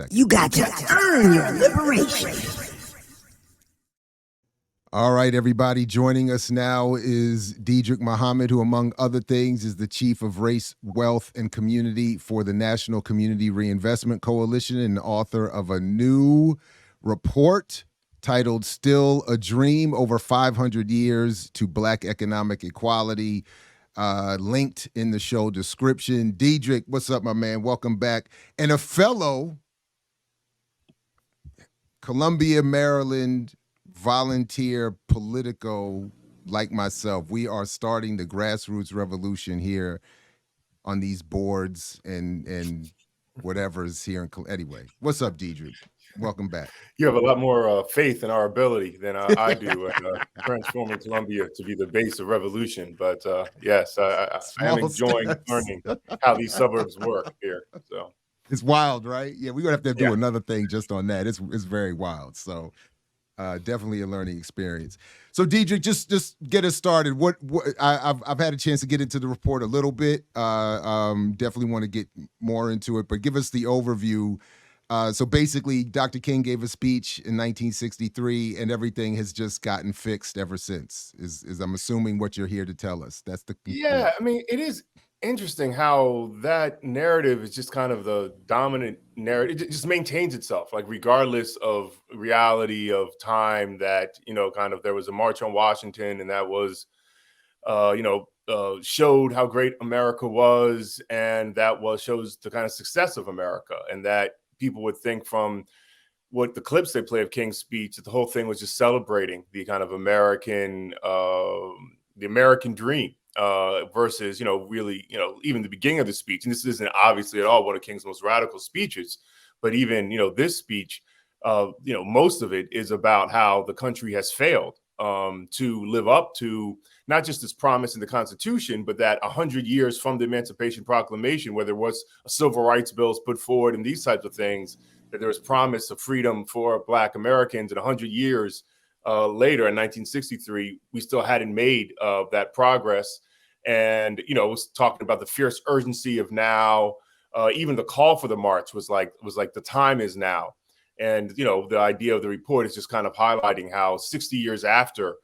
second. You got to earn your liberation. All right, everybody. Joining us now is Dedrick Muhammad, who, among other things, is the Chief of Race, Wealth, and Community for the National Community Reinvestment Coalition and author of a new report titled Still a Dream, Over 500 Years to Black Economic Equality, linked in the show description. Dedrick, what's up, my man? Welcome back. And a fellow Columbia, Maryland volunteer politico like myself. We are starting the grassroots revolution here on these boards and whatever's here. Anyway, what's up, Dedrick? Welcome back. You have a lot more faith in our ability than I do at transforming Columbia to be the base of revolution. But yes, I am enjoying learning how these suburbs work here. So it's wild, right? Yeah, we're gonna have to do another thing just on that. It's very wild. So definitely a learning experience. So Dedrick, just get us started. What I've had a chance to get into the report a little bit. Definitely want to get more into it, but give us the overview. So basically, Dr. King gave a speech in 1963, and everything has just gotten fixed ever since. Is I'm assuming what you're here to tell us. That's the yeah. I mean, it is interesting how that narrative is just kind of the dominant narrative. It just maintains itself, like regardless of reality of time. That kind of there was a March on Washington, and that was, showed how great America was, and that shows the kind of success of America, and that people would think from what the clips they play of King's speech that the whole thing was just celebrating the kind of American, the American dream versus, really, even the beginning of the speech. And this isn't obviously at all one of King's most radical speeches, but even, this speech, most of it is about how the country has failed to live up to not just this promise in the Constitution, but that 100 years from the Emancipation Proclamation, where there was a civil rights bills put forward and these types of things, that there was promise of freedom for Black Americans. And 100 years later, in 1963, we still hadn't made that progress. And, it was talking about the fierce urgency of now. Even the call for the march was like the time is now. And, the idea of the report is just kind of highlighting how 60 years after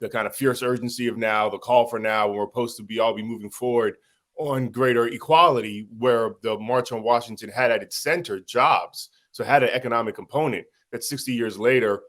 the kind of fierce urgency of now, the call for now, when we're supposed to all be moving forward on greater equality, where the March on Washington had at its center jobs. So it had an economic component. That 60 years later,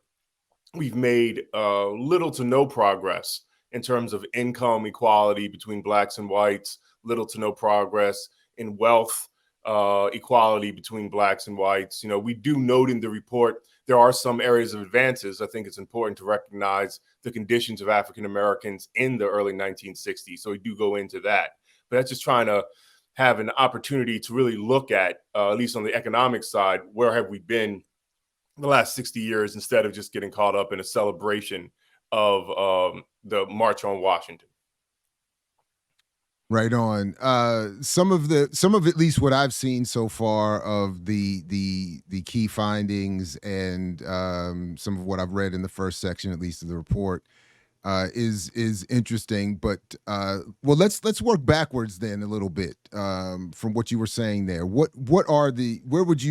we've made little to no progress in terms of income equality between Blacks and whites, little to no progress in wealth equality between Blacks and whites. We do note in the report there are some areas of advances. I think it's important to recognize the conditions of African Americans in the early 1960s. So we do go into that. But that's just trying to have an opportunity to really look at least on the economic side, where have we been the last 60 years instead of just getting caught up in a celebration of the March on Washington. Right on. Some of at least what I've seen so far of the key findings and some of what I've read in the first section, at least of the report, is interesting. But let's work backwards then a little bit from what you were saying there. What would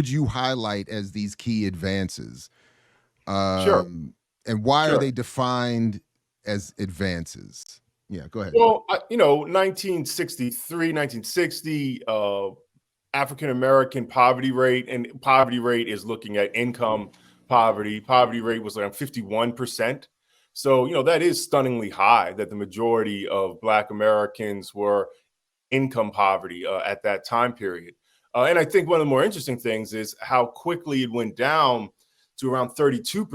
you highlight as these key advances? Sure. And why are they defined as advances? Yeah, go ahead. Well, 1963, 1960, African-American poverty rate, and poverty rate is looking at income poverty. Poverty rate was around 51%. So, that is stunningly high, that the majority of Black Americans were income poverty at that time period. And I think one of the more interesting things is how quickly it went down to around 32%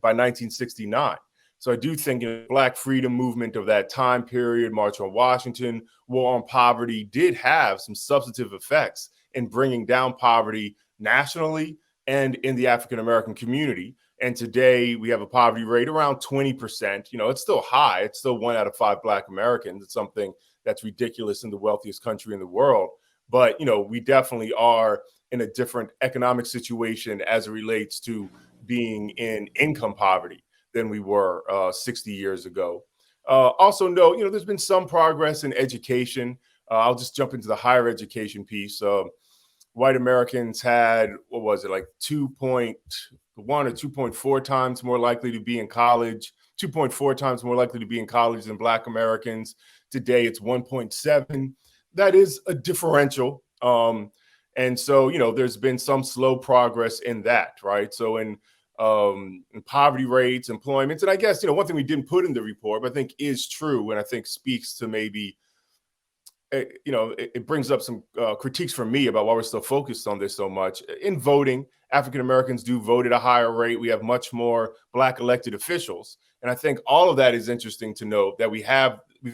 by 1969. So I do think the Black freedom movement of that time period, March on Washington, War on Poverty, did have some substantive effects in bringing down poverty nationally and in the African-American community. And today we have a poverty rate around 20%. It's still high. It's still 1 out of 5 Black Americans. It's something that's ridiculous in the wealthiest country in the world. But, we definitely are in a different economic situation as it relates to being in income poverty than we were 60 years ago. Also note, there's been some progress in education. I'll just jump into the higher education piece. white Americans had, what was it, like 2.1 or 2.4 times more likely to be in college, 2.4 times more likely to be in college than Black Americans. Today, it's 1.7. That is a differential. And so, there's been some slow progress in that, right? So in poverty rates, employment, and I guess, one thing we didn't put in the report, but I think is true, and I think speaks to maybe, it brings up some critiques from me about why we're still focused on this so much. In voting, African Americans do vote at a higher rate. We have much more Black elected officials. And I think all of that is interesting to note, that we've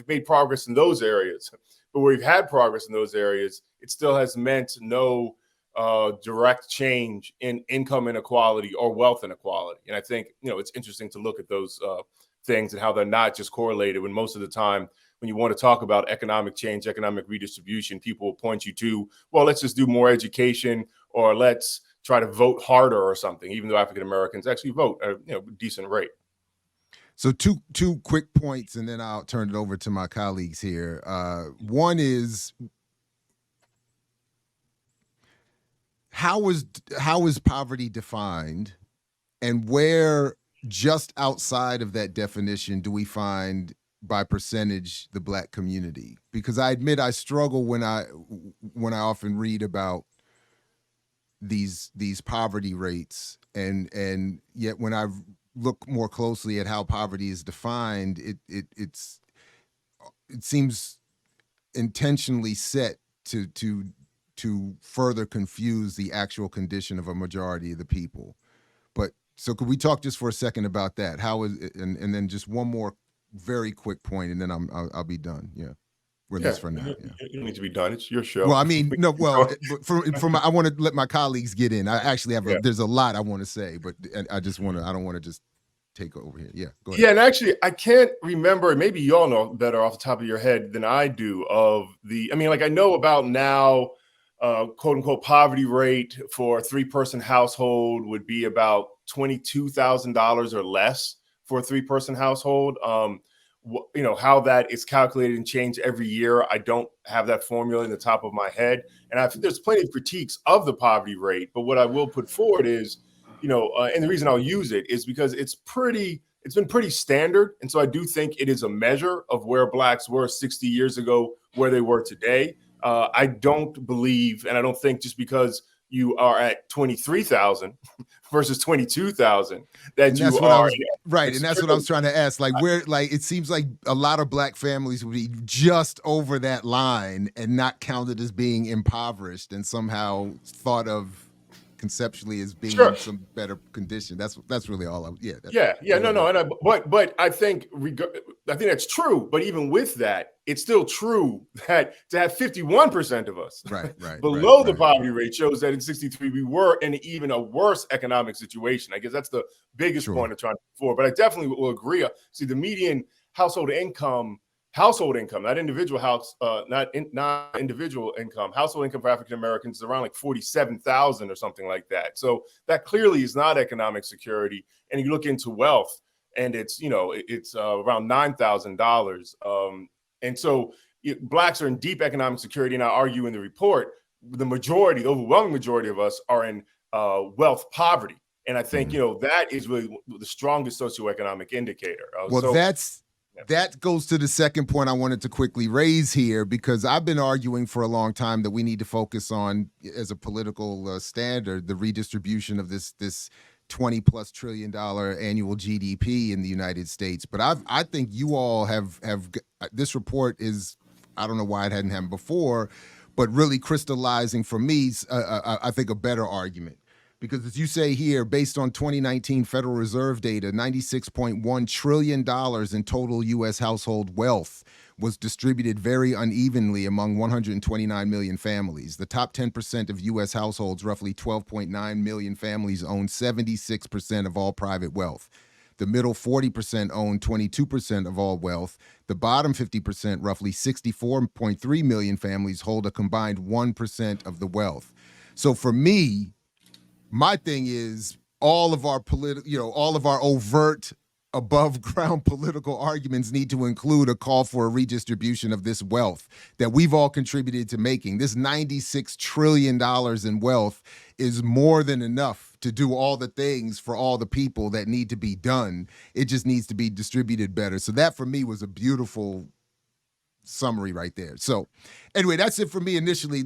made progress in those areas. But where we've had progress in those areas, it still has meant no direct change in income inequality or wealth inequality. And I think, it's interesting to look at those things and how they're not just correlated, when most of the time, when you want to talk about economic change, economic redistribution, people will point you to, well, let's just do more education, or let's try to vote harder or something, even though African Americans actually vote at a decent rate. So two quick points, and then I'll turn it over to my colleagues here. One is, how is poverty defined, and where just outside of that definition do we find by percentage the Black community? Because I admit I struggle when I often read about these poverty rates, and yet when I look more closely at how poverty is defined, it seems intentionally set to further confuse the actual condition of a majority of the people. But so could we talk just for a second about that? How is it, and then just one more very quick point, and then I'll be done. Yeah, at least for now. Yeah. You don't need to be done. It's your show. Well, I mean, no. Well, I want to let my colleagues get in. I actually have there's a lot I want to say, but I don't want to just take over here. Yeah, go ahead. Yeah, and actually, I can't remember. Maybe you all know better off the top of your head than I do. I know about now, quote unquote, poverty rate for a 3-person household would be about $22,000 or less for a 3-person household. How that is calculated and changed every year, I don't have that formula in the top of my head. And I think there's plenty of critiques of the poverty rate. But what I will put forward is, and the reason I'll use it is because it's been pretty standard. And so I do think it is a measure of where Blacks were 60 years ago, where they were today. I don't believe, and I don't think just because you are at 23,000 versus 22,000 that you are right. And that's what I was trying to ask. Like, where, like, it seems like a lot of Black families would be just over that line and not counted as being impoverished, and somehow thought of conceptually as being in some better condition. That's really all. But I think that's true. But even with that, it's still true that to have 51% of us below the poverty rate shows that in 63 we were in even a worse economic situation. I guess that's the biggest point I'm trying to forward. But I definitely will agree. See, the median household income, not individual individual income, household income for African Americans is around like 47,000 or something like that. So that clearly is not economic security. And you look into wealth, and it's around $9,000. And so Blacks are in deep economic security, and I argue in the report, the overwhelming majority of us are in wealth poverty. And I think that is really the strongest socioeconomic indicator. That goes to the second point I wanted to quickly raise here, because I've been arguing for a long time that we need to focus on, as a political standard, the redistribution of this $20+ trillion annual GDP in the United States. But I think you all have this report is, I don't know why it hadn't happened before, but really crystallizing for me, I think, a better argument. Because as you say here, based on 2019 Federal Reserve data, $96.1 trillion in total U.S. household wealth was distributed very unevenly among 129 million families. The top 10% of U.S. households, roughly 12.9 million families, own 76% of all private wealth. The middle 40% own 22% of all wealth. The bottom 50%, roughly 64.3 million families, hold a combined 1% of the wealth. So for me, my thing is all of our overt above ground political arguments need to include a call for a redistribution of this wealth that we've all contributed to making. This $96 trillion in wealth is more than enough to do all the things for all the people that need to be done. It just needs to be distributed better. So that for me was a beautiful summary right there. So anyway, that's it for me initially.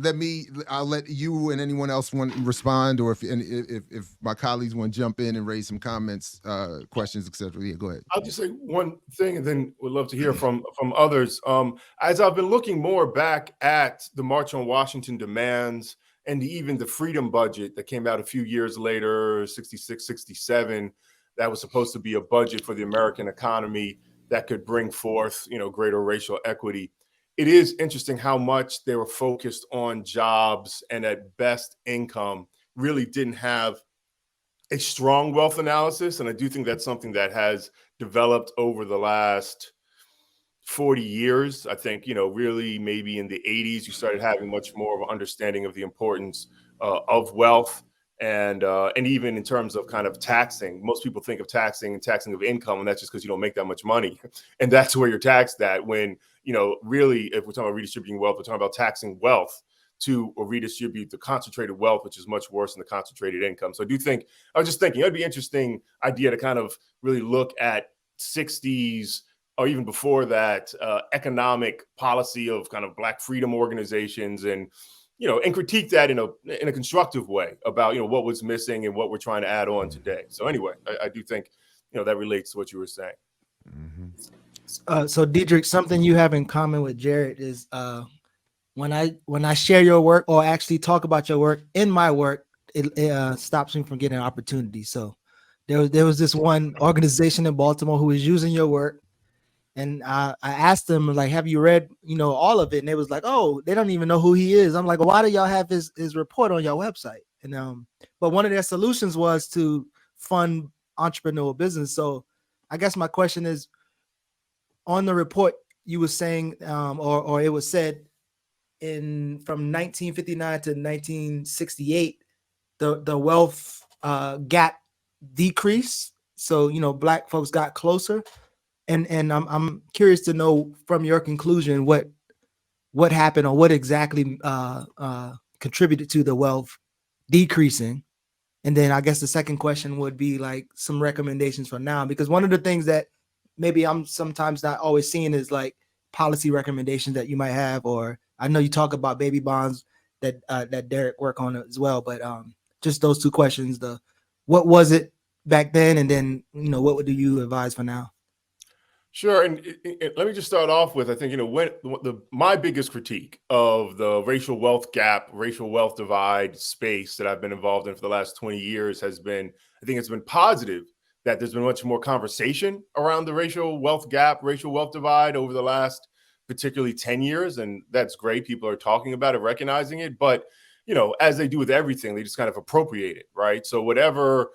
I'll let you and anyone else want to respond, or if my colleagues want to jump in and raise some comments, questions, etc. Yeah, go ahead. I'll just say one thing, and then would love to hear from others. As I've been looking more back at the March on Washington demands and even the freedom budget that came out a few years later, 66, 67, that was supposed to be a budget for the American economy that could bring forth, greater racial equity. It is interesting how much they were focused on jobs and at best income, really didn't have a strong wealth analysis. And I do think that's something that has developed over the last 40 years. I think, really maybe in the 80s, you started having much more of an understanding of the importance of wealth. And even in terms of kind of taxing, most people think of taxing of income, and that's just because you don't make that much money. And that's where you're taxed at when, really, if we're talking about redistributing wealth, we're talking about taxing wealth to redistribute the concentrated wealth, which is much worse than the concentrated income. So I was just thinking it'd be an interesting idea to kind of really look at 60s or even before that economic policy of kind of Black freedom organizations and critique that in a constructive way about, what was missing and what we're trying to add on today. So anyway, I do think, that relates to what you were saying. Mm-hmm. So Diedrich, something you have in common with Jared is when I share your work or actually talk about your work in my work, it stops me from getting opportunities. So there was this one organization in Baltimore who was using your work. And I asked them, like, have you read, all of it? And they was like, oh, they don't even know who he is. I'm like, well, why do y'all have his report on your website? And but one of their solutions was to fund entrepreneurial business. So I guess my question is, on the report, you were saying, or it was said from 1959 to 1968, the wealth gap decreased. So, Black folks got closer. And I'm curious to know from your conclusion what happened or what exactly contributed to the wealth decreasing. And then I guess the second question would be like some recommendations for now, because one of the things that maybe I'm sometimes not always seeing is like policy recommendations that you might have, or I know you talk about baby bonds that Derek work on as well, but just those two questions: what was it back then, and then what do you advise for now? Sure. And let me just start off with, I think, my biggest critique of the racial wealth gap, racial wealth divide space that I've been involved in for the last 20 years has been, I think it's been positive that there's been much more conversation around the racial wealth gap, racial wealth divide over the last particularly 10 years. And that's great. People are talking about it, recognizing it. But, as they do with everything, they just kind of appropriate it, right? So whatever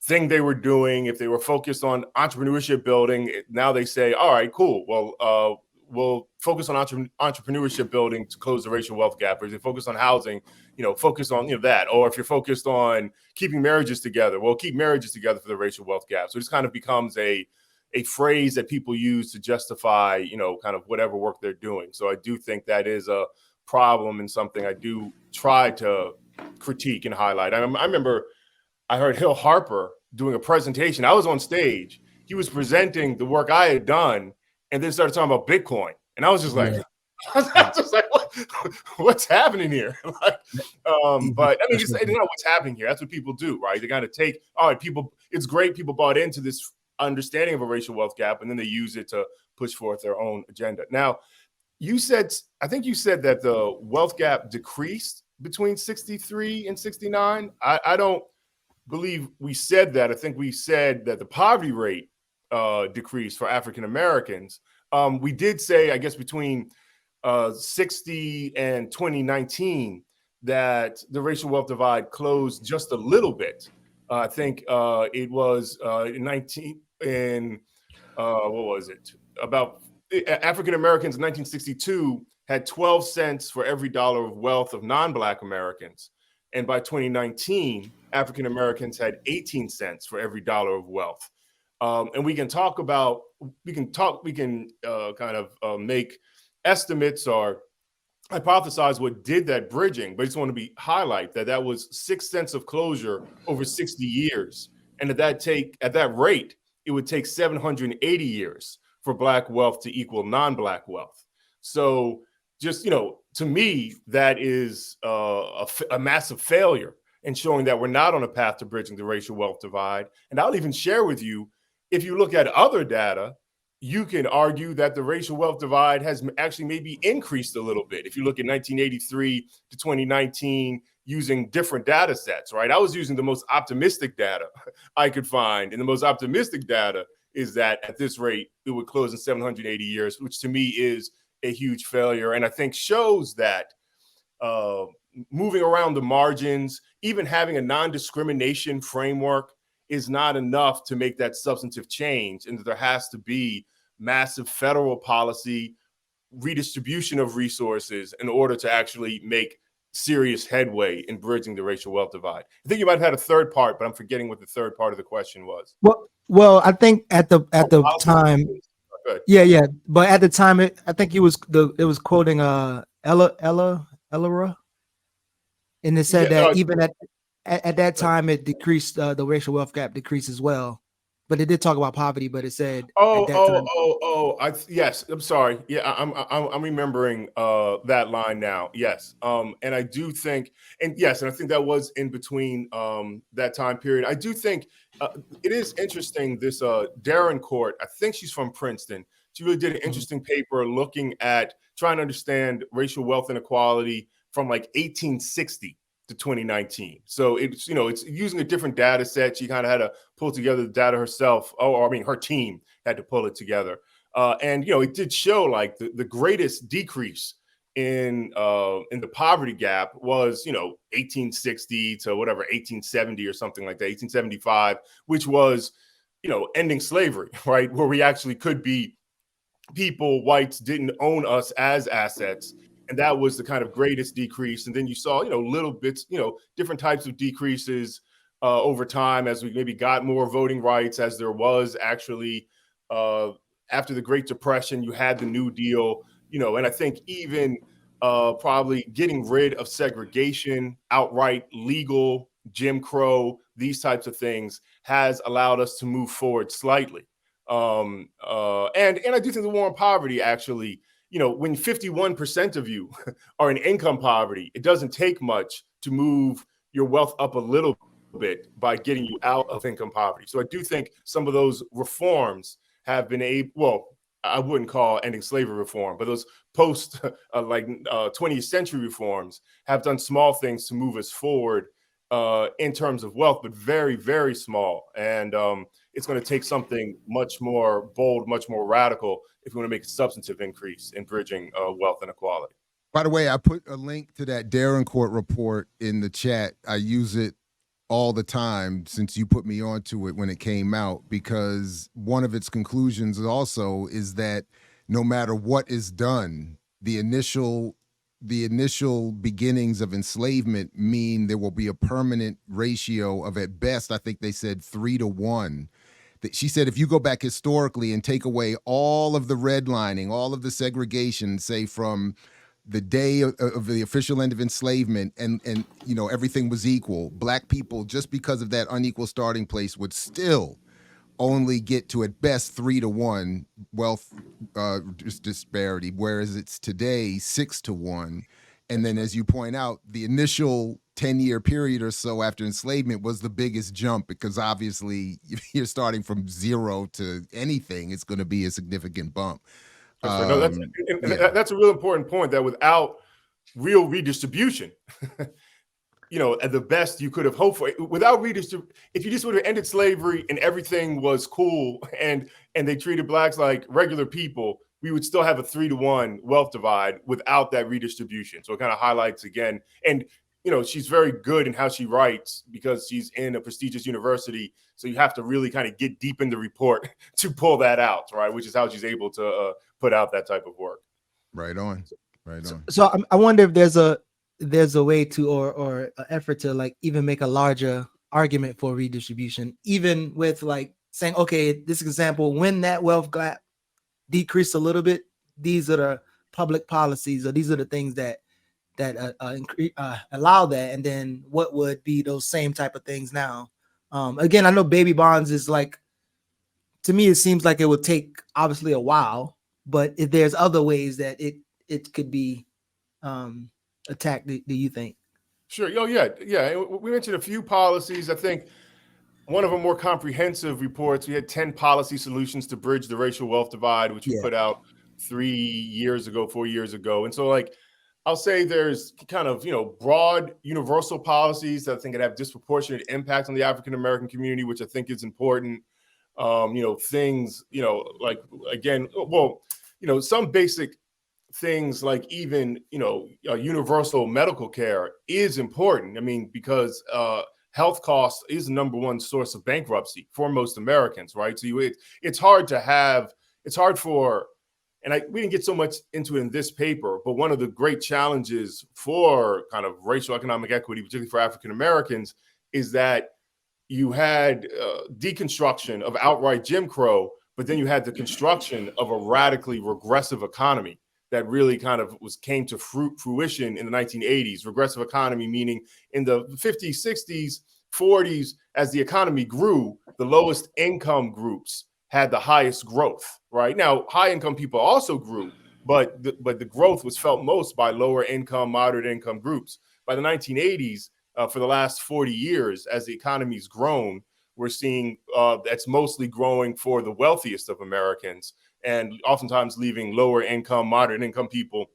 thing they were doing, if they were focused on entrepreneurship building, now they say, all right, cool. Well, we'll focus on entrepreneurship building to close the racial wealth gap. Or if they focus on housing, focus on that. Or if you're focused on keeping marriages together, well, keep marriages together for the racial wealth gap. So it just kind of becomes a phrase that people use to justify, kind of whatever work they're doing. So I do think that is a problem and something I do try to critique and highlight. I remember I heard Hill Harper doing a presentation. I was on stage. He was presenting the work I had done and then started talking about Bitcoin. And I was just like, what's happening here? But I mean, just what's happening here. That's what people do, right? They kind of take, all right, people, it's great. People bought into this understanding of a racial wealth gap, and then they use it to push forth their own agenda. Now, I think you said that the wealth gap decreased between 63 and 69. I don't believe we said that. I think we said that the poverty rate decreased for African Americans. We did say, I guess, between 60 and 2019 that the racial wealth divide closed just a little bit. I think it was what was it? About African Americans in 1962 had 12 cents for every dollar of wealth of non-Black Americans. And by 2019, African Americans had 18 cents for every dollar of wealth. And we can kind of make estimates or hypothesize what did that bridging, but I just want to highlight that was 6 cents of closure over 60 years. And at that rate, it would take 780 years for Black wealth to equal non-Black wealth. So just, to me, that is a massive failure in showing that we're not on a path to bridging the racial wealth divide. And I'll even share with you, if you look at other data, you can argue that the racial wealth divide has actually maybe increased a little bit. If you look at 1983 to 2019, using different data sets, right? I was using the most optimistic data I could find. And the most optimistic data is that at this rate, it would close in 780 years, which to me is a huge failure. And I think shows that moving around the margins, even having a non-discrimination framework is not enough to make that substantive change, and that there has to be massive federal policy, redistribution of resources in order to actually make serious headway in bridging the racial wealth divide. I think you might have had a third part, but I'm forgetting what the third part of the question was. Well, I think at the time, yeah. But at the time, I think it was quoting Ellora, and it said that even at that time it decreased, the racial wealth gap decreased as well. But it did talk about poverty, but it said yes. I'm sorry. Yeah, I'm remembering that line now. Yes. And I do think, and yes, and I think that was in between that time period. I do think it is interesting. This Derenoncourt, I think she's from Princeton. She really did an interesting paper looking at trying to understand racial wealth inequality from like 1860 to 2019. So it's using a different data set. She kind of had to pull together the data herself. Her team had to pull it together. And it did show like the greatest decrease in the poverty gap was 1860 to whatever 1870 or something like that, 1875, which was ending slavery, right? Where we actually could be people, whites didn't own us as assets. And that was the kind of greatest decrease. And then you saw, little bits, different types of decreases over time as we maybe got more voting rights, as there was actually after the Great Depression, you had the New Deal, and I think even probably getting rid of segregation, outright legal, Jim Crow, these types of things has allowed us to move forward slightly. And I do think the war on poverty actually, when 51% of you are in income poverty, it doesn't take much to move your wealth up a little bit by getting you out of income poverty. So I do think some of those reforms have been I wouldn't call ending slavery reform, but those post 20th century reforms have done small things to move us forward in terms of wealth, but very, very small. And it's going to take something much more bold, much more radical if we want to make a substantive increase in bridging wealth inequality. By the way, I put a link to that Derenoncourt report in the chat. I use it all the time since you put me onto it when it came out, because one of its conclusions also is that no matter what is done, the initial beginnings of enslavement mean there will be a permanent ratio of, at best, I think they said 3-to-1. She said if you go back historically and take away all of the redlining, all of the segregation, say from the day of the official end of enslavement, and everything was equal, Black people, just because of that unequal starting place, would still only get to at best 3-to-1 wealth disparity, whereas it's today 6-to-1. And then, as you point out, the initial 10-year period or so after enslavement was the biggest jump, because obviously if you're starting from zero to anything, it's going to be a significant bump. That's a real important point, that without real redistribution, at the best you could have hoped for, without redistribution, if you just would have ended slavery and everything was cool and they treated Blacks like regular people, we would still have a 3-to-1 wealth divide without that redistribution. So it kind of highlights again, and she's very good in how she writes because she's in a prestigious university. So you have to really kind of get deep in the report to pull that out, right? Which is how she's able to put out that type of work. Right on. So I wonder if there's a way to, or an effort to like even make a larger argument for redistribution, even with like saying, okay, this example, when that wealth gap decreased a little bit, these are the public policies, or these are the things that allow that. And then what would be those same type of things now? Again, I know baby bonds is like, to me, it seems like it would take obviously a while, but if there's other ways that it could be attacked, do you think? Sure. Oh, yeah. Yeah. We mentioned a few policies. I think one of our more comprehensive reports, we had 10 policy solutions to bridge the racial wealth divide, which we put out 4 years ago. And so, like, I'll say there's kind of, broad universal policies that I think could have disproportionate impact on the African-American community, which I think is important. Things, like, again, some basic things like even, universal medical care is important. I mean, because health costs is the number one source of bankruptcy for most Americans, right? So it's hard for, and we didn't get so much into it in this paper, but one of the great challenges for kind of racial economic equity, particularly for African Americans, is that you had deconstruction of outright Jim Crow, but then you had the construction of a radically regressive economy that really kind of came to fruition in the 1980s. Regressive economy, meaning in the 50s, 60s, 40s, as the economy grew, the lowest income groups had the highest growth, right? Now, high income people also grew, but the growth was felt most by lower income, moderate income groups. By the 1980s, for the last 40 years, as the economy's grown, we're seeing that's mostly growing for the wealthiest of Americans, and oftentimes leaving lower income, moderate income people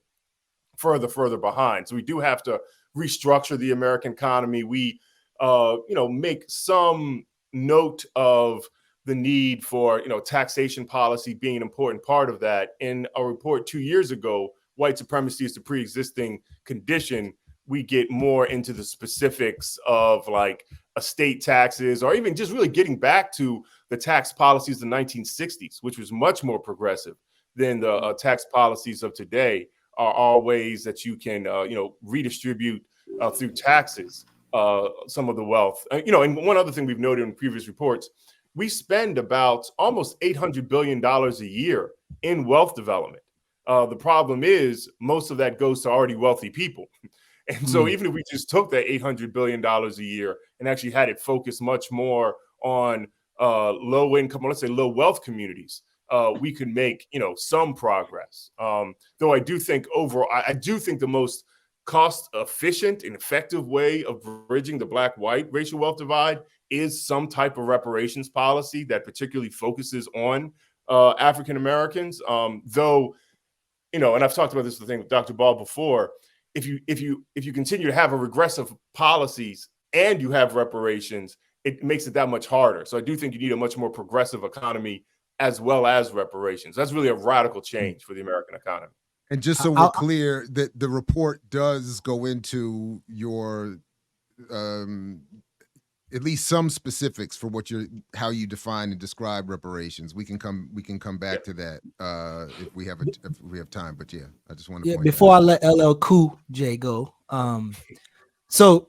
further behind. So we do have to restructure the American economy. We, make some note of the need for, taxation policy being an important part of that. In a report 2 years ago, White Supremacy is the pre-existing condition, we get more into the specifics of like estate taxes, or even just really getting back to the tax policies of the 1960s, which was much more progressive than the tax policies of today, are all ways that you can, redistribute through taxes some of the wealth. And one other thing we've noted in previous reports, we spend about almost $800 billion a year in wealth development. The problem is most of that goes to already wealthy people. And so even if we just took that $800 billion a year and actually had it focused much more on low income, or let's say low wealth communities, we could make, some progress. Though I do think overall, I do think the most cost efficient and effective way of bridging the black-white racial wealth divide is some type of reparations policy that particularly focuses on African Americans. Though, and I've talked about this with Dr. Ball before, if you continue to have a regressive policies and you have reparations, it makes it that much harder. So I do think you need a much more progressive economy as well as reparations. That's really a radical change for the American economy. And just so we're clear, that the report does go into your at least some specifics for how you define and describe reparations. We can come back to that if we have time. But yeah, I just want to point before I let LL Cool J go. So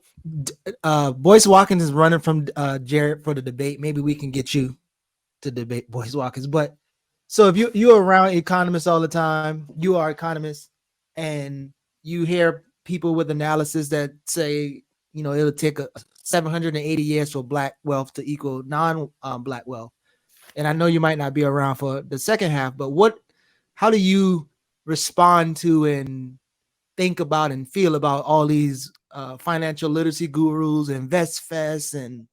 Boyce Watkins is running from Jared for the debate. Maybe we can get you to debate Boyce Watkins. But so if you're around economists all the time, you are economists, and you hear people with analysis that say, it'll take 780 years for black wealth to equal non-black wealth. And I know you might not be around for the second half, but how do you respond to and think about and feel about all these financial literacy gurus, InvestFest, and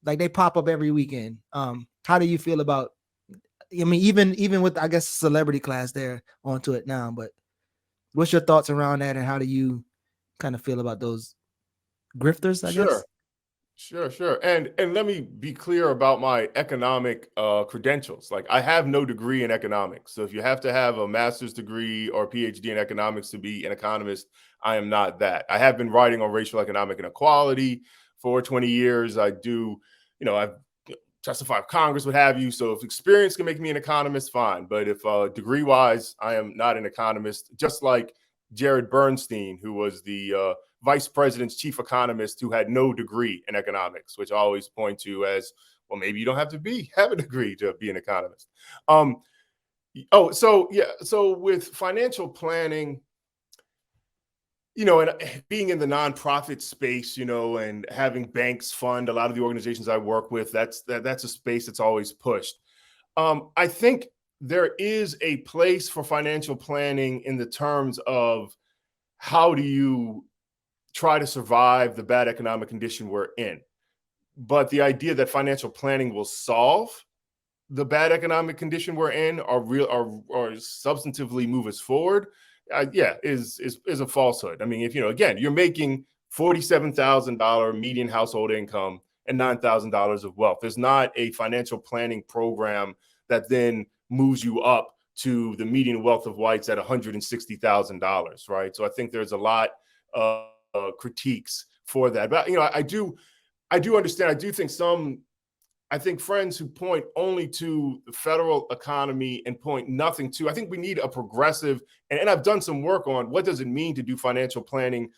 like they pop up every weekend? How do you feel about, even with, I guess, celebrity class there onto it now, but what's your thoughts around that, and how do you kind of feel about those grifters, I guess? Sure. And let me be clear about my economic credentials. Like, I have no degree in economics. So if you have to have a master's degree or PhD in economics to be an economist, I am not that. I have been writing on racial economic inequality for 20 years. I do, I've testified in Congress, what have you. So if experience can make me an economist, fine. But if degree-wise, I am not an economist, just like Jared Bernstein, who was the vice president's chief economist who had no degree in economics, which I always point to as Well, maybe you don't have to have a degree to be an economist. So with financial planning, and being in the nonprofit space, and having banks fund a lot of the organizations I work with, that's a space that's always pushed. I think there is a place for financial planning in the terms of how do you try to survive the bad economic condition we're in. But the idea that financial planning will solve the bad economic condition we're in or substantively move us forward, is a falsehood. I mean, if again, you're making $47,000 median household income and $9,000 of wealth, there's not a financial planning program that then moves you up to the median wealth of whites at $160,000, right? So I think there's a lot of critiques for that. But I do understand. I think friends who point only to the federal economy and point nothing to, I think we need a progressive, and I've done some work on what does it mean to do financial planning,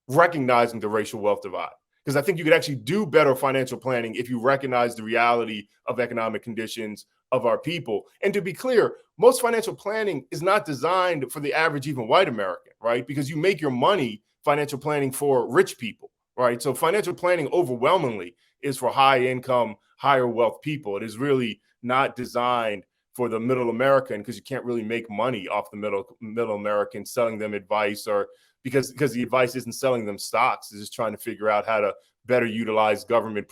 recognizing the racial wealth divide. Because I think you could actually do better financial planning if you recognize the reality of economic conditions of our people. And to be clear, most financial planning is not designed for the average, even white American, right? Because you make your money financial planning for rich people, right? So financial planning overwhelmingly is for high income, higher wealth people. It is really not designed for the middle American, because you can't really make money off the middle American selling them advice, or because the advice isn't selling them stocks. It's just trying to figure out how to better utilize government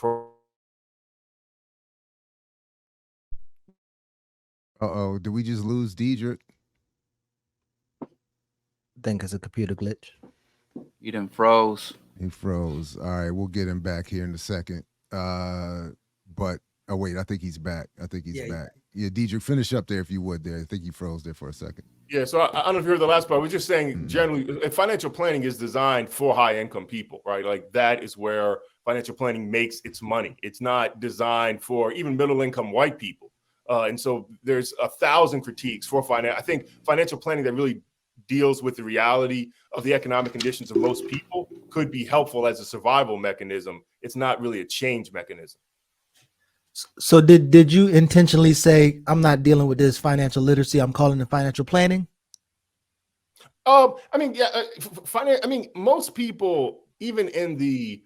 Uh-oh, did we just lose Diedrich? I think it's a computer glitch. You done froze. He froze. All right, we'll get him back here in a second. But oh wait, I think he's back. Back. Yeah, Diedrich, finish up there if you would. There, I think you froze there for a second. Yeah, so I don't know if you heard the last part. I was just saying, generally, financial planning is designed for high-income people, right? Like that is where financial planning makes its money. It's not designed for even middle-income white people. And so there's 1,000 critiques for finance. I think financial planning that really deals with the reality of the economic conditions of most people could be helpful as a survival mechanism. It's not really a change mechanism. So did you intentionally say, I'm not dealing with this financial literacy, I'm calling it financial planning? Most people, even in the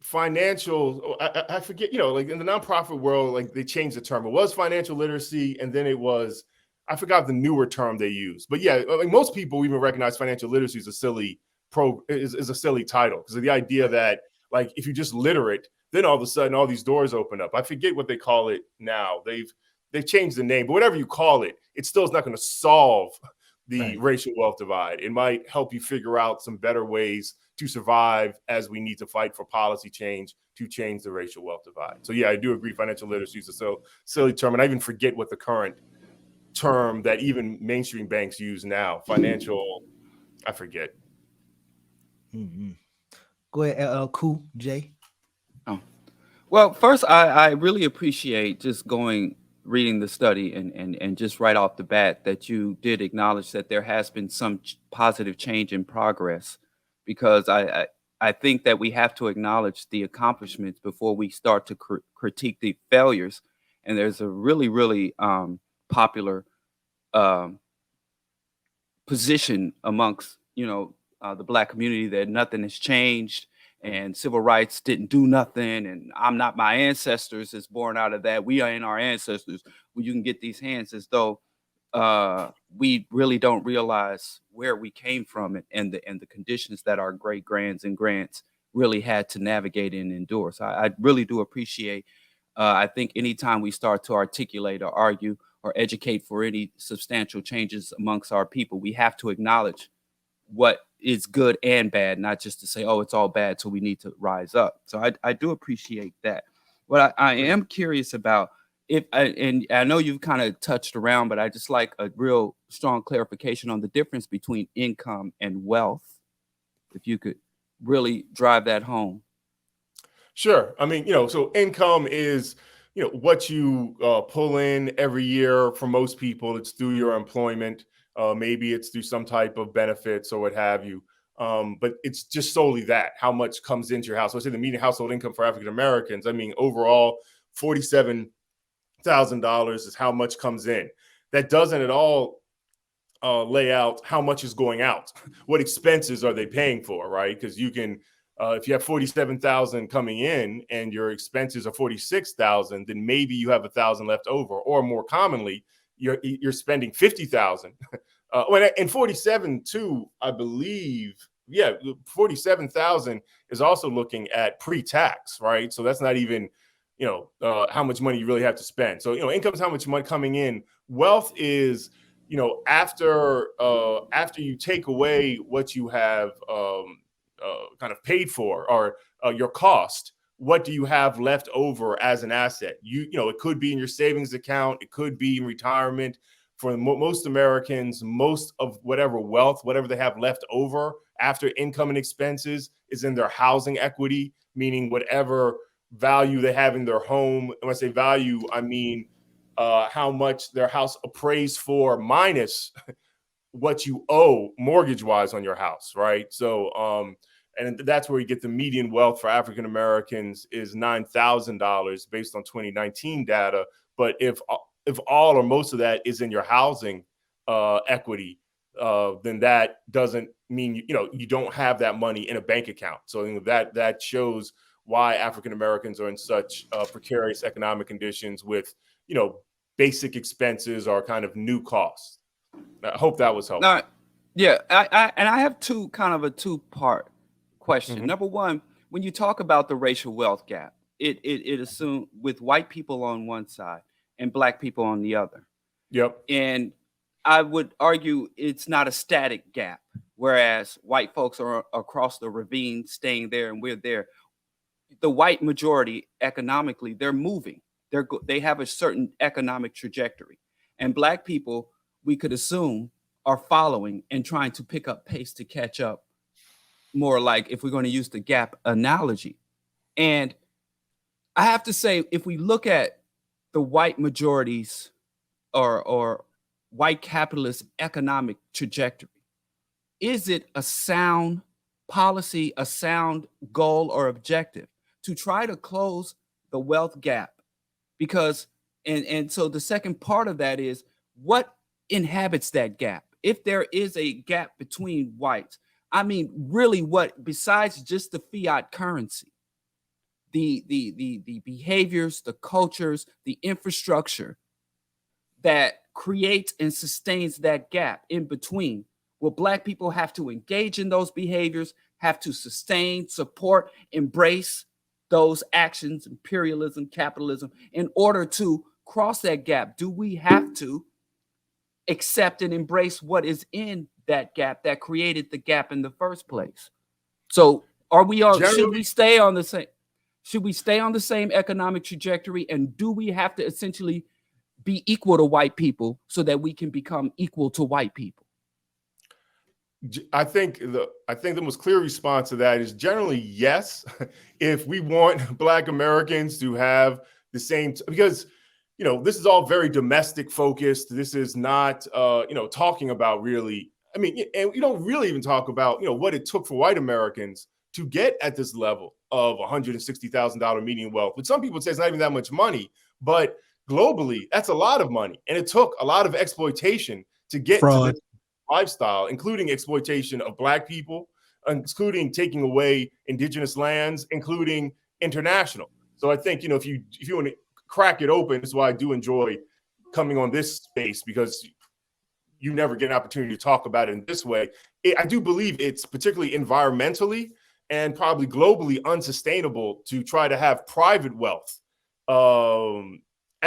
financial, I forget, like in the nonprofit world, like they changed the term. It was financial literacy, and then it was, I forgot the newer term they used. But yeah, like most people even recognize financial literacy as a silly title, because of the idea that like if you're just literate, then all of a sudden all these doors open up. I forget what they call it now. They've changed the name, but whatever you call it, it still is not going to solve the racial wealth divide. It might help you figure out some better ways to survive as we need to fight for policy change to change the racial wealth divide. So yeah, I do agree financial literacy is a silly term. And I even forget what the current term that even mainstream banks use now. Financial, I forget. Mm-hmm. Go ahead, Kuhn, Jay. Well, first, I really appreciate just reading the study and just right off the bat that you did acknowledge that there has been some positive change in progress, because I think that we have to acknowledge the accomplishments before we start to critique the failures. And there's a really, really popular position amongst, the Black community that nothing has changed and civil rights didn't do nothing, and I'm not my ancestors is born out of that. We are in our ancestors. Well, you can get these hands, as though we really don't realize where we came from and the conditions that our great grands and grants really had to navigate and endure. So I really do appreciate. I think anytime we start to articulate or argue or educate for any substantial changes amongst our people, we have to acknowledge what is good and bad, not just to say, oh, it's all bad, so we need to rise up. So I do appreciate that. What I am curious about, and I know you've kind of touched around, but I just like a real strong clarification on the difference between income and wealth. If you could really drive that home. Sure. I mean, so income is, what you pull in every year. For most people, it's through your employment. Maybe it's through some type of benefits or what have you. But it's just solely that, how much comes into your house. Let's say the median household income for African Americans, I mean, overall, $47,000 is how much comes in. That doesn't at all lay out how much is going out. What expenses are they paying for, right? Because you can, if you have 47,000 coming in and your expenses are 46,000, then maybe you have 1,000 left over. Or more commonly, you're spending 50,000. And 47 too, I believe. Yeah, 47,000 is also looking at pre-tax, right? So that's not even, how much money you really have to spend. So, income is how much money coming in. Wealth is, after you take away what you have kind of paid for, or your cost, what do you have left over as an asset? It could be in your savings account. It could be in retirement. For most Americans, most of whatever wealth, whatever they have left over after income and expenses is in their housing equity, meaning whatever value they have in their home. And when I say value, I mean how much their house appraised for minus what you owe mortgage-wise on your house, right? So, and that's where you get the median wealth for African Americans is $9,000 based on 2019 data. But if all or most of that is in your housing equity, then that doesn't mean you don't have that money in a bank account. So that shows why African Americans are in such precarious economic conditions with basic expenses or kind of new costs. I hope that was helpful. Now, yeah, I have a two-part question. Mm-hmm. Number one, when you talk about the racial wealth gap, it assumes with white people on one side and black people on the other. Yep. And I would argue it's not a static gap, whereas white folks are across the ravine staying there and we're there. The white majority economically, they're moving. They have a certain economic trajectory. And black people, we could assume, are following and trying to pick up pace to catch up, more like if we're going to use the gap analogy. And I have to say, if we look at the white majorities or white capitalist economic trajectory, is it a sound policy, a sound goal or objective to try to close the wealth gap? Because, and so the second part of that is, what inhabits that gap? If there is a gap between whites, I mean, really what, besides just the fiat currency, the behaviors, the cultures, the infrastructure that creates and sustains that gap in between, will black people have to engage in those behaviors, have to sustain, support, embrace those actions, imperialism, capitalism, in order to cross that gap? Do we have to accept and embrace what is in that gap that created the gap in the first place? So are we on, should we stay on the same economic trajectory, and do we have to essentially be equal to white people so that we can become equal to white people? I think the most clear response to that is generally yes. If we want Black Americans to have the same, because this is all very domestic focused. This is not talking about really. I mean, and we don't really even talk about what it took for white Americans to get at this level of $160,000 median wealth. But some people say it's not even that much money, but globally, that's a lot of money, and it took a lot of exploitation to get to this lifestyle, including exploitation of Black people, including taking away indigenous lands, including international. So I think, if you want to crack it open, that's why I do enjoy coming on this space, because you never get an opportunity to talk about it in this way. I do believe it's particularly environmentally and probably globally unsustainable to try to have private wealth,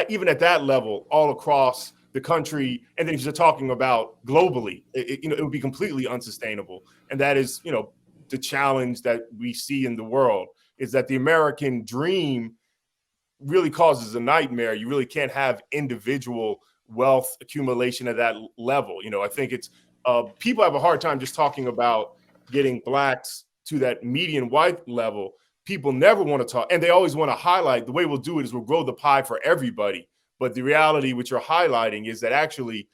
even at that level, all across the country. And then if you're talking about globally, it would be completely unsustainable. And that is, the challenge that we see in the world, is that the American dream really causes a nightmare. You really can't have individual wealth accumulation at that level. I think it's people have a hard time just talking about getting Blacks to that median white level. People never want to talk, and they always want to highlight the way we'll do it is we'll grow the pie for everybody. But the reality which you're highlighting is that actually,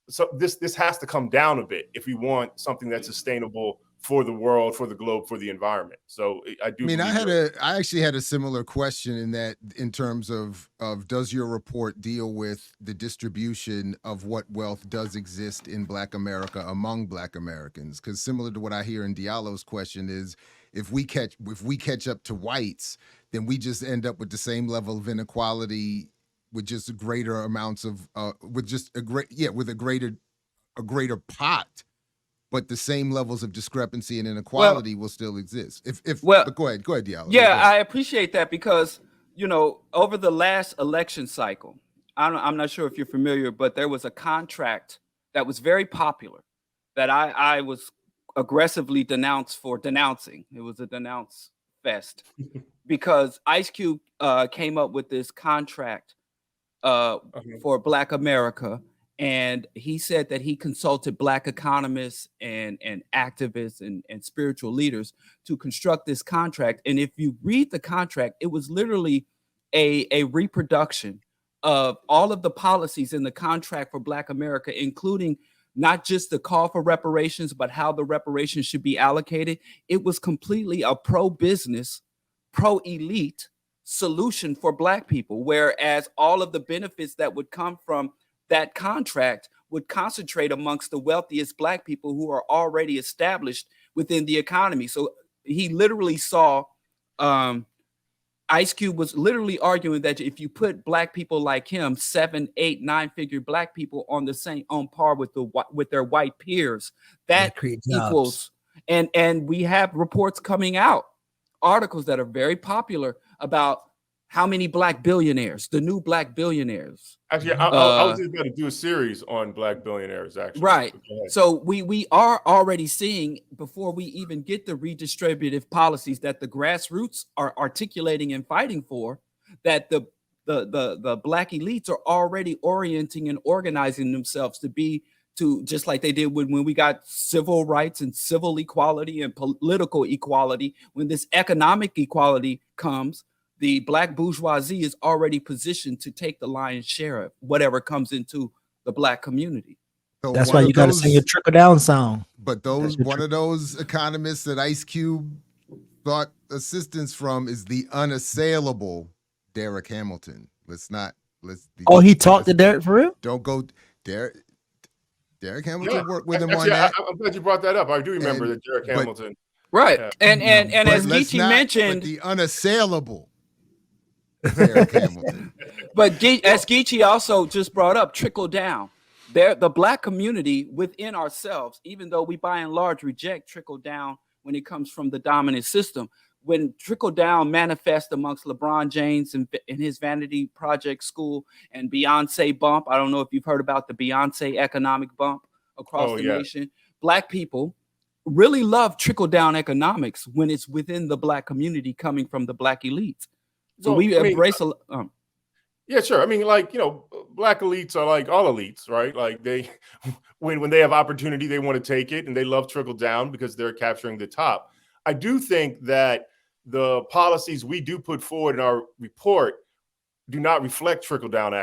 so this has to come down a bit if we want something that's sustainable for the world, for the globe, for the environment. So I do. I mean, believe I actually had a similar question in terms of does your report deal with the distribution of what wealth does exist in Black America among Black Americans? Because similar to what I hear in Diallo's question is, if we catch up to whites, then we just end up with the same level of inequality with just greater amounts of with a greater pot. But the same levels of discrepancy and inequality will still exist. But go ahead, Diallo. Yeah, go ahead. I appreciate that because, over the last election cycle, I'm not sure if you're familiar, but there was a contract that was very popular that I was aggressively denounced for denouncing. It was a denounce fest because Ice Cube came up with this contract for Black America. And he said that he consulted Black economists and activists and spiritual leaders to construct this contract. And if you read the contract, it was literally a reproduction of all of the policies in the contract for Black America, including not just the call for reparations, but how the reparations should be allocated. It was completely a pro-business, pro-elite solution for Black people, whereas all of the benefits that would come from that contract would concentrate amongst the wealthiest Black people who are already established within the economy. So he literally saw Ice Cube was literally arguing that if you put Black people like him, 7, 8, 9-figure Black people on par with their white peers, that equals. And we have reports coming out, articles that are very popular about how many Black billionaires, the new Black billionaires. Actually, I was just about to do a series on Black billionaires, actually. Right. So we are already seeing, before we even get the redistributive policies that the grassroots are articulating and fighting for, that the Black elites are already orienting and organizing themselves to just like they did when we got civil rights and civil equality and political equality. When this economic equality comes, the Black bourgeoisie is already positioned to take the lion's share of whatever comes into the Black community. So that's why you got to sing your trickle down song. But one of those economists that Ice Cube sought assistance from is the unassailable Derek Hamilton. He talked to Derek for real? Don't go Derek Hamilton worked with him on that. I'm glad you brought that up. I do remember that Derek Hamilton. Right. Yeah. And as Geechee mentioned, the unassailable Derek Hamilton. But as Geechee also just brought up, trickle down. The Black community within ourselves, even though we by and large reject trickle down when it comes from the dominant system, when trickle down manifests amongst LeBron James and in his Vanity Project school and Beyonce bump. I don't know if you've heard about the Beyonce economic bump across the nation. Black people really love trickle down economics when it's within the Black community coming from the Black elites. So we embrace yeah, sure. I mean, Black elites are like all elites, right? Like they, when they have opportunity, they want to take it, and they love trickle down because they're capturing the top. I do think that the policies we do put forward in our report do not reflect trickle down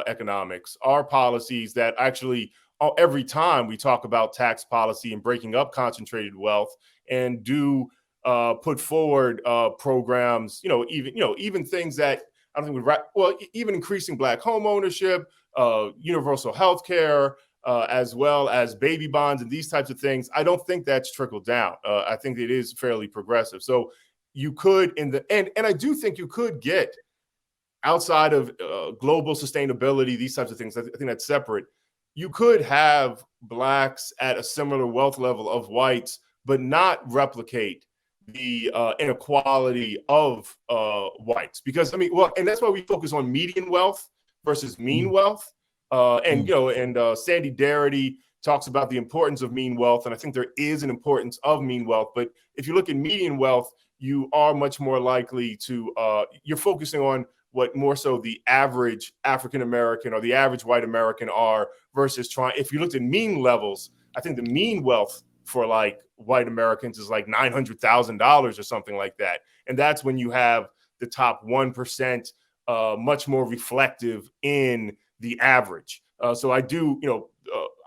economics. Our policies that actually every time we talk about tax policy and breaking up concentrated wealth, and do put forward programs, even things that I don't think even increasing Black home ownership, universal health care, as well as baby bonds and these types of things. I don't think that's trickled down. I think it is fairly progressive. So you could, and I do think you could get outside of global sustainability, these types of things. I think that's separate. You could have Blacks at a similar wealth level of whites, but not replicate the inequality of whites, because and that's why we focus on median wealth versus mean wealth. Sandy Darity talks about the importance of mean wealth, and I think there is an importance of mean wealth. But if you look at median wealth, you are much more likely to you're focusing on what more so the average African American or the average white American are versus if you looked at mean levels, I think the mean wealth for like white Americans is like $900,000 or something like that. And that's when you have the top 1% much more reflective in the average. So I do,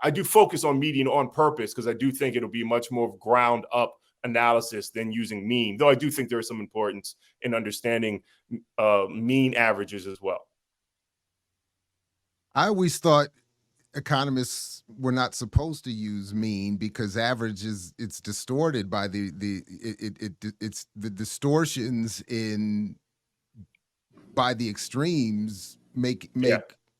I do focus on median on purpose because I do think it'll be much more ground up analysis than using mean, though I do think there is some importance in understanding mean averages as well. I always thought economists were not supposed to use mean because average it's distorted by it's the distortions in by the extremes make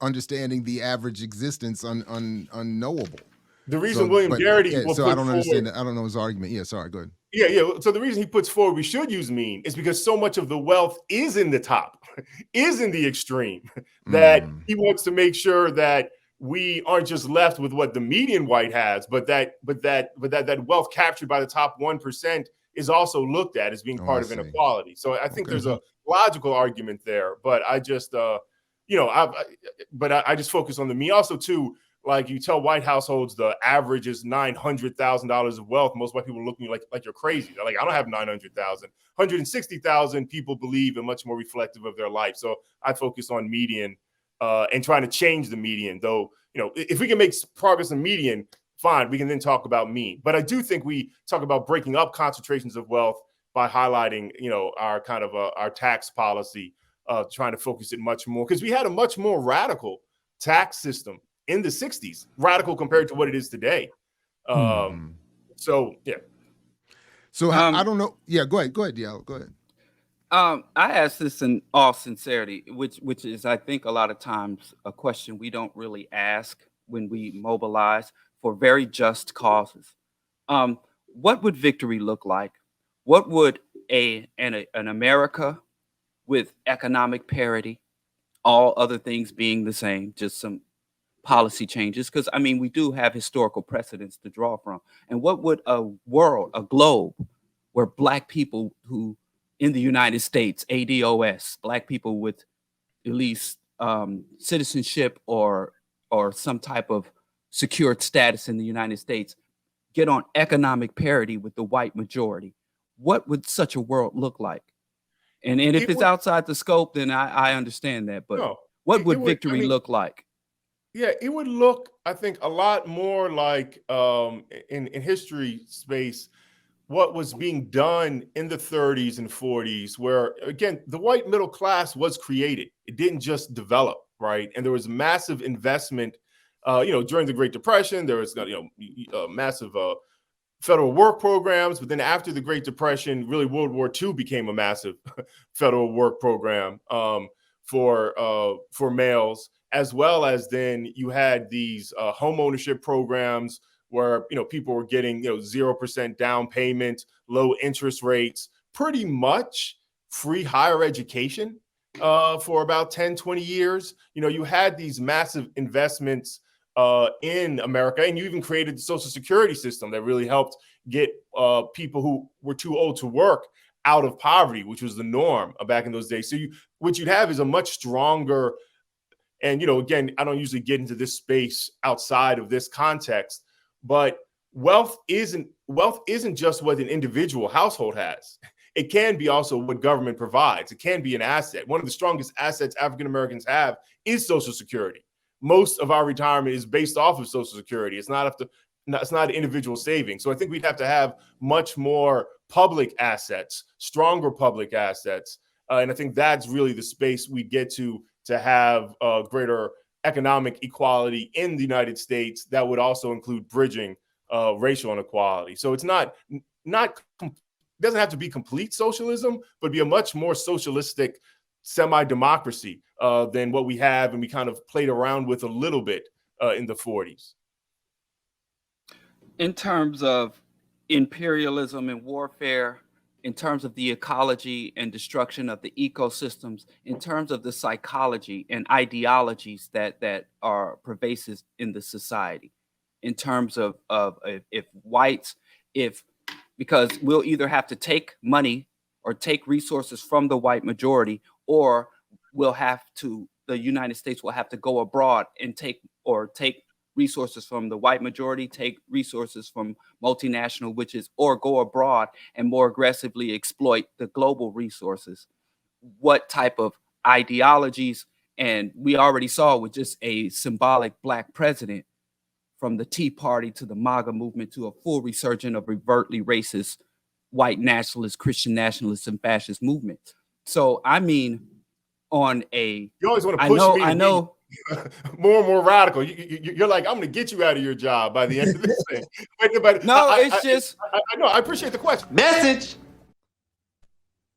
understanding the average existence unknowable. The reason William Garrity will so put I don't forward, understand. I don't know his argument. Yeah, sorry, go ahead. Yeah. So the reason he puts forward we should use mean is because so much of the wealth is in the top, is in the extreme, that he wants to make sure that we aren't just left with what the median white has, but that wealth captured by the top 1% is also looked at as being part of inequality. So I think there's a logical argument there, but I just I just focus on the mean. Also, too, like you tell white households the average is $900,000 of wealth. Most white people look at you like you're crazy. They're like, I don't have 900,000. 160,000 people believe and much more reflective of their life. So I focus on median and trying to change the median. Though, if we can make progress in median, fine, we can then talk about mean. But I do think we talk about breaking up concentrations of wealth by highlighting, our kind of our tax policy, trying to focus it much more because we had a much more radical tax system in the 60s, radical compared to what it is today. So, yeah. So I don't know. Yeah, go ahead, Diallo. Go ahead. I ask this in all sincerity, which is, I think, a lot of times a question we don't really ask when we mobilize for very just causes. What would victory look like? What would an America with economic parity, all other things being the same, just some policy changes? Because, I mean, we do have historical precedents to draw from. And what would a globe where Black people who in the United States, ADOS, Black people with at least citizenship or some type of secured status in the United States, get on economic parity with the white majority? What would such a world look like? And if it's outside the scope, then I understand that. But what would victory look like? Yeah, it would look, I think, a lot more like in history space, what was being done in the 30s and 40s, where, again, the white middle class was created. It didn't just develop, right? And there was massive investment, during the Great Depression. There was, massive federal work programs. But then after the Great Depression, really World War II became a massive federal work program for males, as well as then you had these home ownership programs where, people were getting, 0% down payment, low interest rates, pretty much free higher education for about 10, 20 years. You had these massive investments in America, and you even created the Social Security system that really helped get people who were too old to work out of poverty, which was the norm back in those days. So what you'd have is a much stronger, and, again, I don't usually get into this space outside of this context, but wealth isn't just what an individual household has. It can be also what government provides. It can be an asset. One of the strongest assets African Americans have is Social Security. Most of our retirement is based off of Social Security. It's not individual savings. So I think we'd have to have much more public assets, stronger public assets. And I think that's really the space we get to have greater economic equality in the United States. That would also include bridging racial inequality. So it's doesn't have to be complete socialism, but be a much more socialistic semi-democracy than what we have and we kind of played around with a little bit in the 40s. In terms of imperialism and warfare, in terms of the ecology and destruction of the ecosystems, in terms of the psychology and ideologies that are pervasive in the society, in terms of because we'll either have to take money or take resources from the white majority, or the United States will have to go abroad and take resources from the white majority, take resources from multinational witches, or go abroad and more aggressively exploit the global resources. What type of ideologies? And we already saw with just a symbolic Black president, from the Tea Party to the MAGA movement to a full resurgence of overtly racist, white nationalist, Christian nationalist, and fascist movements. So, I mean, on a, you always want to push me. I know. More and more radical. You're like, I'm going to get you out of your job by the end of this thing. But No, I know. I appreciate the question. Message.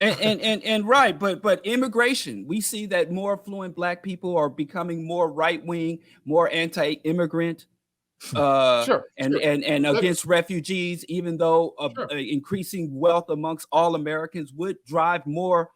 And right, but immigration, we see that more affluent Black people are becoming more right wing, more anti-immigrant, Sure. and against refugees, even though increasing wealth amongst all Americans would drive more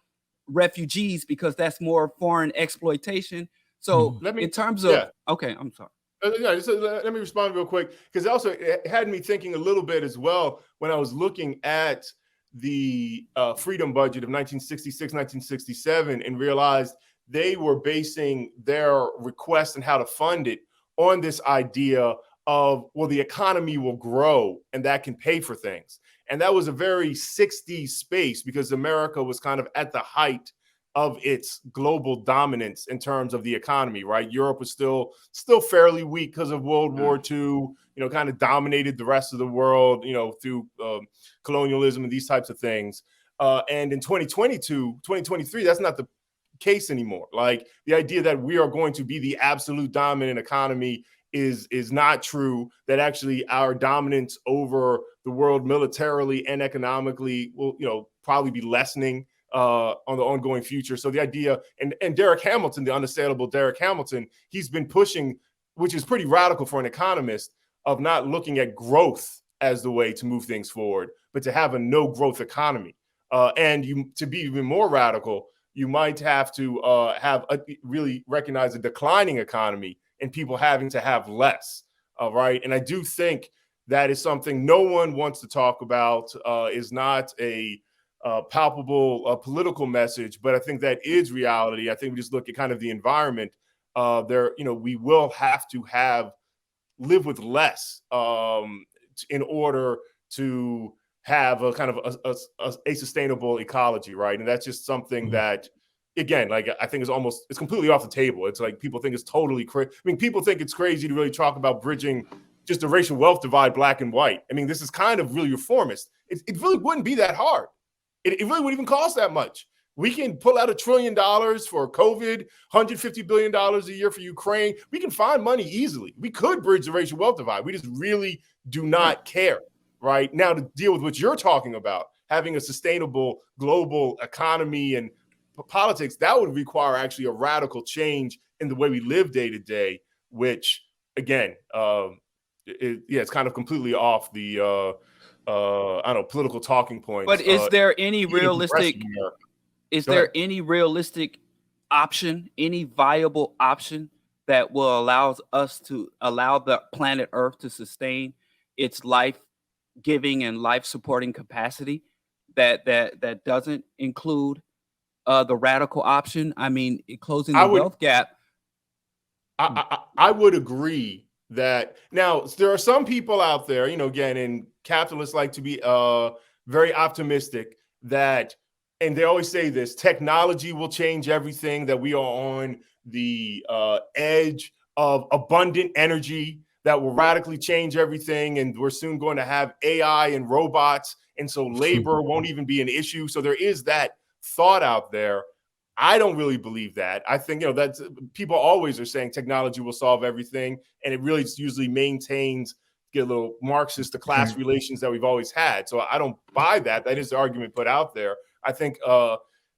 refugees because that's more foreign exploitation. So in terms of okay, I'm sorry. Let me respond real quick, because also it had me thinking a little bit as well when I was looking at the freedom budget of 1966, 1967, and realized they were basing their request and how to fund it on this idea of, well, the economy will grow and that can pay for things. And that was a very 60s space, because America was kind of at the height of its global dominance in terms of the economy, right? Europe was still fairly weak because of World War II, kind of dominated the rest of the world, through colonialism and these types of things. And in 2023, that's not the case anymore. Like, the idea that we are going to be the absolute dominant economy is not true, that actually our dominance over the world militarily and economically will, probably be lessening on the ongoing future. So the idea, and Derek Hamilton, the unassailable Derek Hamilton, he's been pushing, which is pretty radical for an economist, of not looking at growth as the way to move things forward, but to have a no growth economy. And to be even more radical, you might have to really recognize a declining economy and people having to have less. Right. And I do think that is something no one wants to talk about, is not a palpable political message, but I think that is reality. I think we just look at kind of the environment we will have to live with less in order to have a kind of a sustainable ecology, right? And that's just something that, again, like, I think it's completely off the table. It's like people think it's totally crazy. I mean, people think it's crazy to really talk about bridging just a racial wealth divide, Black and white. I mean, this is kind of really reformist. It really wouldn't be that hard. It really wouldn't even cost that much. We can pull out $1 trillion for COVID, $150 billion a year for Ukraine. We can find money easily. We could bridge the racial wealth divide. We just really do not care right now to deal with what you're talking about, having a sustainable global economy and politics. That would require actually a radical change in the way we live day to day, which, again, it's kind of completely off the I don't know, political talking points. But is there any realistic? Is there any realistic option, any viable option that will allow the planet Earth to sustain its life-giving and life-supporting capacity that doesn't include the radical option? I mean, closing the wealth gap. I would agree that. Now, there are some people out there, again, and capitalists like to be very optimistic that, and they always say this, technology will change everything, that we are on the edge of abundant energy that will radically change everything. And we're soon going to have AI and robots. And so labor won't even be an issue. So there is that thought out there. I don't really believe that. I think, that's, people always are saying technology will solve everything. And it really usually maintains, get a little Marxist, the class relations that we've always had. So I don't buy that. That is the argument put out there. I think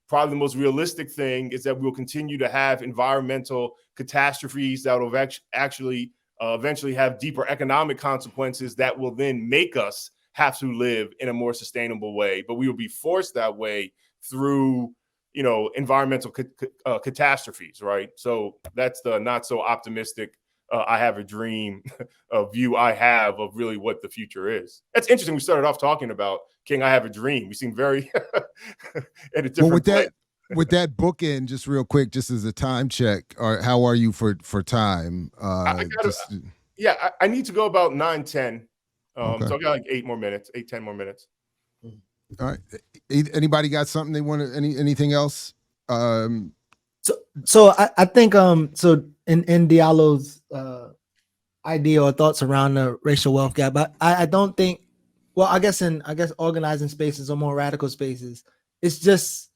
probably the most realistic thing is that we'll continue to have environmental catastrophes that will actually eventually have deeper economic consequences that will then make us have to live in a more sustainable way. But we will be forced that way through, environmental catastrophes, right? So that's the not so optimistic I have a dream view I have of really what the future is. That's interesting. We started off talking about King, I Have a Dream. We seem very at a different place. With that bookend, just real quick, just as a time check, or how are you for time? I need to go about 9:10. Okay. So I got like 10 more minutes. All right. Anybody got something they want to, anything else? So I think so in Diallo's idea or thoughts around the racial wealth gap, but I don't think. Well, I guess organizing spaces or more radical spaces, it's just,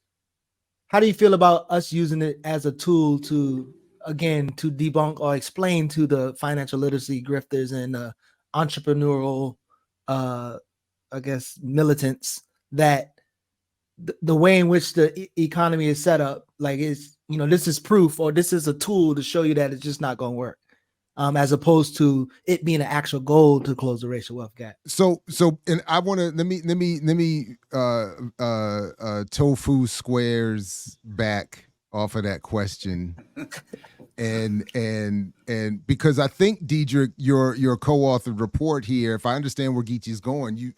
how do you feel about us using it as a tool to debunk or explain to the financial literacy grifters and entrepreneurial, I guess, militants that the way in which the economy is set up, like, is, this is proof, or this is a tool to show you that it's just not going to work, as opposed to it being an actual goal to close the racial wealth gap. So, and I want to let me tofu squares back off of that question, and because I think, Diedrich, your co-authored report here, if I understand where Geeche's going,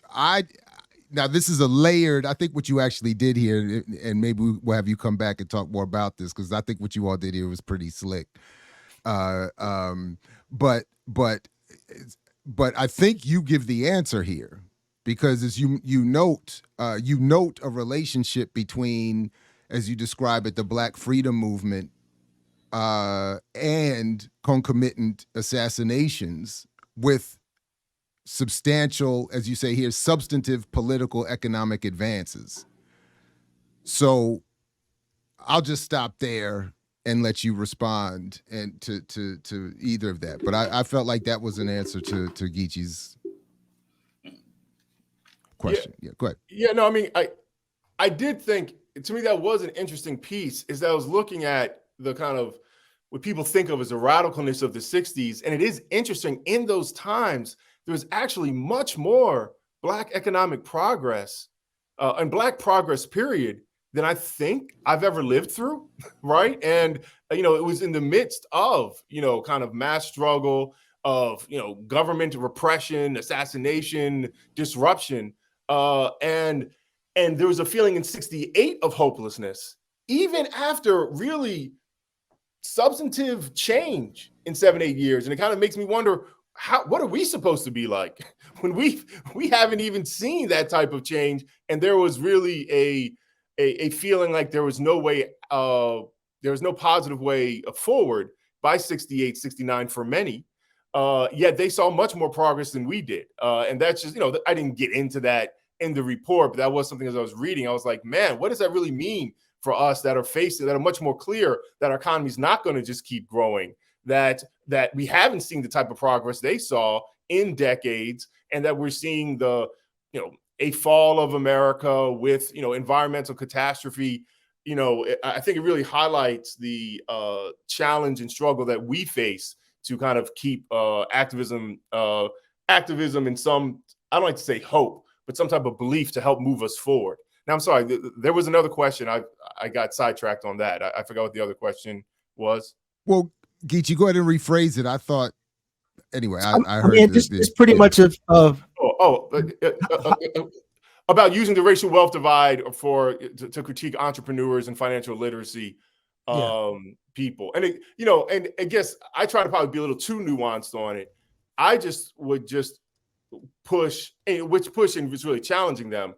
now this is a layered, I think what you actually did here, and maybe we'll have you come back and talk more about this, because I think what you all did here was pretty slick. But I think you give the answer here, because as you note a relationship between, as you describe it, the Black Freedom Movement and concomitant assassinations with substantial, as you say here, substantive political economic advances. So I'll just stop there and let you respond and to either of that. But I felt like that was an answer to Geeche's question. Yeah, go ahead. Yeah, no, I mean, I did think, to me, that was an interesting piece, is that I was looking at the kind of what people think of as the radicalness of the 60s. And it is interesting, in those times, there was actually much more Black economic progress and Black progress, period, than I think I've ever lived through, right? And, it was in the midst of, kind of mass struggle, of, government repression, assassination, disruption. And there was a feeling in 68 of hopelessness, even after really substantive change in 7-8 years. And it kind of makes me wonder, what are we supposed to be like when we haven't even seen that type of change? And there was really a feeling like there was no way, there was no positive way forward by 68, 69 for many. Yet they saw much more progress than we did. And that's just, I didn't get into that in the report, but that was something, as I was reading, I was like, man, what does that really mean for us that are much more clear that our economy is not going to just keep growing, that we haven't seen the type of progress they saw in decades, and that we're seeing a fall of America with, environmental catastrophe. I think it really highlights the challenge and struggle that we face to kind of keep activism in some, I don't like to say hope, but some type of belief to help move us forward. Now, I'm sorry, there was another question. I got sidetracked on that. I forgot what the other question was. Well, Geeche, go ahead and rephrase it. I thought, anyway, I heard it's pretty much of about using the racial wealth divide to critique entrepreneurs and financial literacy people. And and I guess I try to probably be a little too nuanced on it. I would push, and was really challenging them,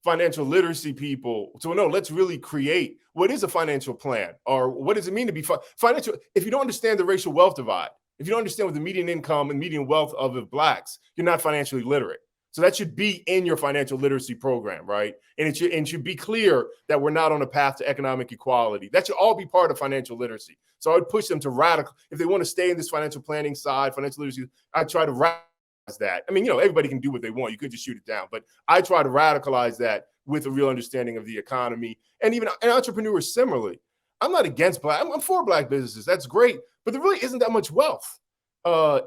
financial literacy people. So no, let's really create what is a financial plan, or what does it mean to be financial? If you don't understand the racial wealth divide, if you don't understand what the median income and median wealth of the Blacks, you're not financially literate. So that should be in your financial literacy program, right? And it should be clear that we're not on a path to economic equality. That should all be part of financial literacy. So I would push them to radical, if they want to stay in this financial planning side, financial literacy, I try to radicalize that. I mean, everybody can do what they want. You could just shoot it down. But I try to radicalize that with a real understanding of the economy, and even entrepreneurs similarly. I'm not against Black. I'm for Black businesses. That's great. But there really isn't that much wealth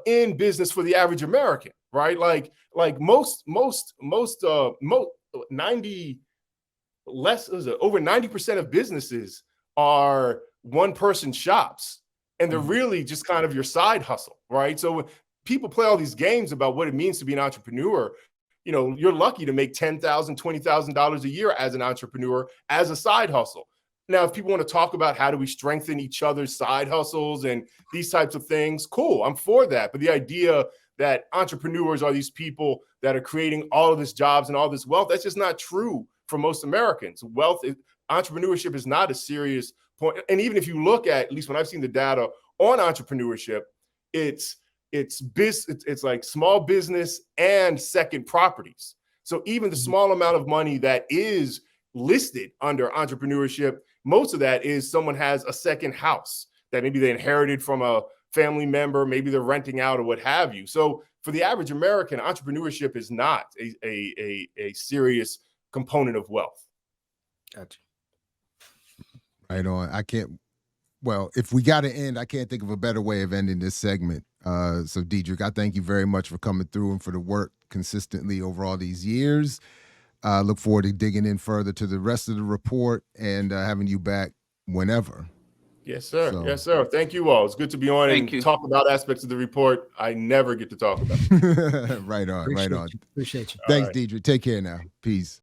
in business for the average American, right? Like over 90% of businesses are one-person shops, and they're really just kind of your side hustle, right? So when people play all these games about what it means to be an entrepreneur, you're lucky to make $10,000, $20,000 a year as an entrepreneur, as a side hustle. Now, if people want to talk about how do we strengthen each other's side hustles and these types of things, cool, I'm for that. But the idea that entrepreneurs are these people that are creating all of these jobs and all this wealth, that's just not true for most Americans. Entrepreneurship is not a serious point. And even if you look at least when I've seen the data on entrepreneurship, it's it's like small business and second properties. So even the small amount of money that is listed under entrepreneurship, most of that is someone has a second house that maybe they inherited from a family member, maybe they're renting out or what have you. So for the average American, entrepreneurship is not a serious component of wealth. Gotcha. Right on. Well, if we got to end, I can't think of a better way of ending this segment. So, Diedrich, I thank you very much for coming through and for the work consistently over all these years. Look forward to digging in further to the rest of the report and having you back whenever. Yes, sir. Yes, sir. Thank you all. It's good to be on and talk about aspects of the report I never get to talk about. Right on. Appreciate you. Thanks, Diedrich. Take care now. Peace.